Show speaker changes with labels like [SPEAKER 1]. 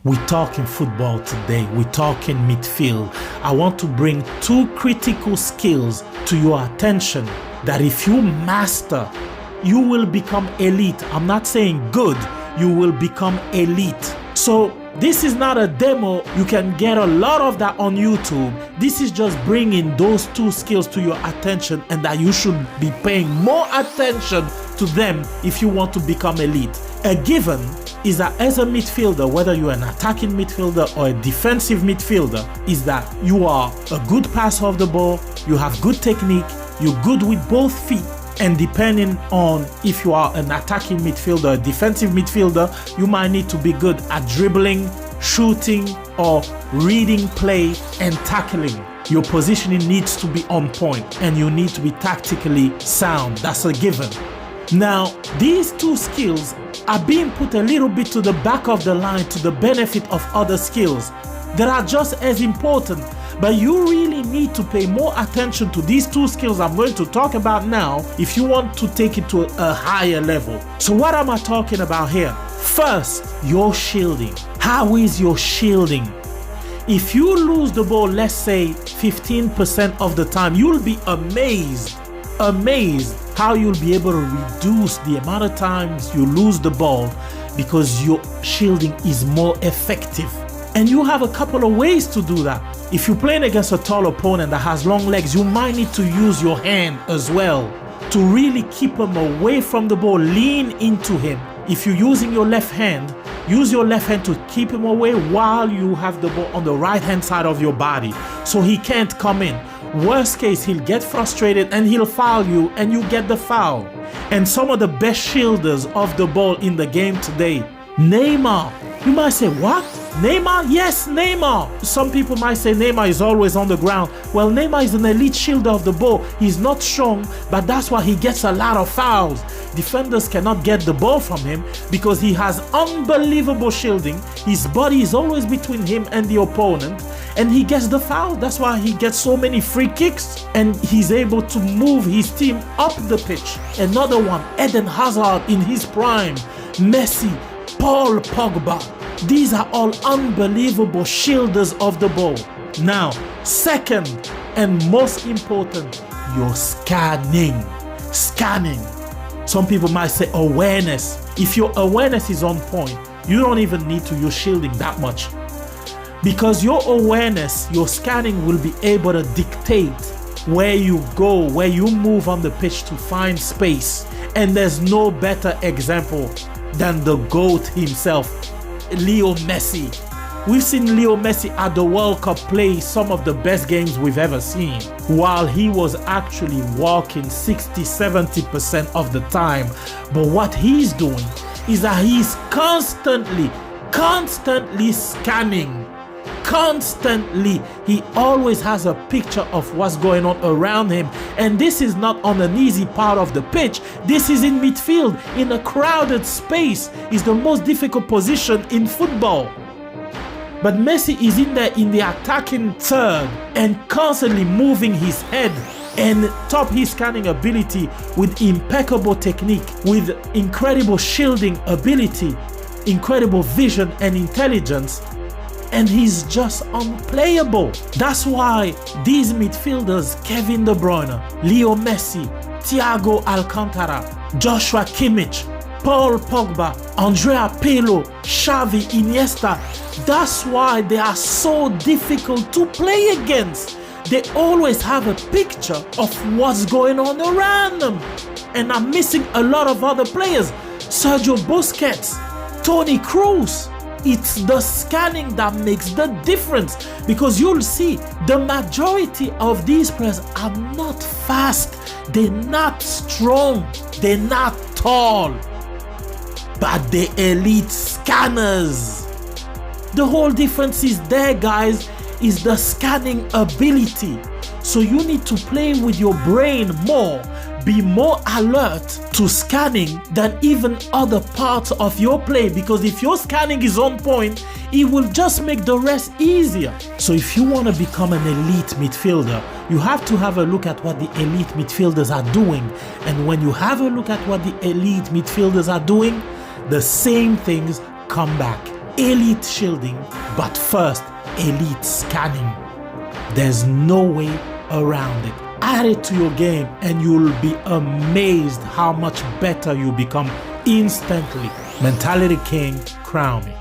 [SPEAKER 1] We're talking football today. We're talking midfield. I want to bring two critical skills to your attention that if you master, you will become elite. I'm not saying good, you will become elite. So this is not a demo. You can get a lot of that on YouTube. This is just bringing those two skills to your attention, and that you should be paying more attention to them if you want to become elite. A given is that as a midfielder, whether you're an attacking midfielder or a defensive midfielder, is that you are a good passer of the ball, you have good technique, you're good with both feet, and depending on if you are an attacking midfielder, a defensive midfielder, you might need to be good at dribbling, shooting, or reading play and tackling. Your positioning needs to be on point, and you need to be tactically sound. That's a given. Now, these two skills are being put a little bit to the back of the line to the benefit of other skills that are just as important. But you really need to pay more attention to these two skills I'm going to talk about now if you want to take it to a higher level. So what am I talking about here? First, your shielding. How is your shielding? If you lose the ball, let's say 15% of the time, you'll be amazed how you'll be able to reduce the amount of times you lose the ball because your shielding is more effective. And you have a couple of ways to do that. If you're playing against a tall opponent that has long legs, you might need to use your hand as well to really keep him away from the ball. Lean into him. If you're using your left hand, use your left hand to keep him away while you have the ball on the right hand side of your body so he can't come in. Worst case, he'll get frustrated and he'll foul you and you get the foul. And some of the best shielders of the ball in the game today, Neymar. You might say, what? Neymar? Yes, Neymar. Some people might say Neymar is always on the ground. Well, Neymar is an elite shielder of the ball. He's not strong, but that's why he gets a lot of fouls. Defenders cannot get the ball from him because he has unbelievable shielding. His body is always between him and the opponent, and he gets the foul. That's why he gets so many free kicks, and he's able to move his team up the pitch. Another one, Eden Hazard in his prime, Messi, Paul Pogba. These are all unbelievable shielders of the ball. Now, second and most important, your scanning. Scanning. Some people might say awareness. If your awareness is on point, you don't even need to use shielding that much. Because your awareness, your scanning will be able to dictate where you go, where you move on the pitch to find space. And there's no better example than the GOAT himself, Leo Messi. We've seen Leo Messi at the World Cup play some of the best games we've ever seen, while he was actually walking 60-70% of the time. But what he's doing is that he's constantly scanning. Constantly, he always has a picture of what's going on around him, and this is not on an easy part of the pitch. This is in midfield, in a crowded space. Is the most difficult position in football. But Messi is in there in the attacking third and constantly moving his head and top his scanning ability with impeccable technique, with incredible shielding ability, incredible vision and intelligence. And he's just unplayable. That's why these midfielders, Kevin De Bruyne, Leo Messi, Thiago Alcantara, Joshua Kimmich, Paul Pogba, Andrea Pirlo, Xavi, Iniesta, that's why they are so difficult to play against. They always have a picture of what's going on around them. And I'm missing a lot of other players. Sergio Busquets, Toni Kroos. It's the scanning that makes the difference, because you'll see the majority of these players are not fast, they're not strong, they're not tall, but they're elite scanners. The whole difference is there, guys, is the scanning ability. So you need to play with your brain more, be more alert to scanning than even other parts of your play, because if your scanning is on point, it will just make the rest easier. So if you want to become an elite midfielder, you have to have a look at what the elite midfielders are doing. And when you have a look at what the elite midfielders are doing, the same things come back. elite shielding, but first, elite scanning. There's no way around it. Add it to your game and you'll be amazed how much better you become instantly. Mentality King, crown me.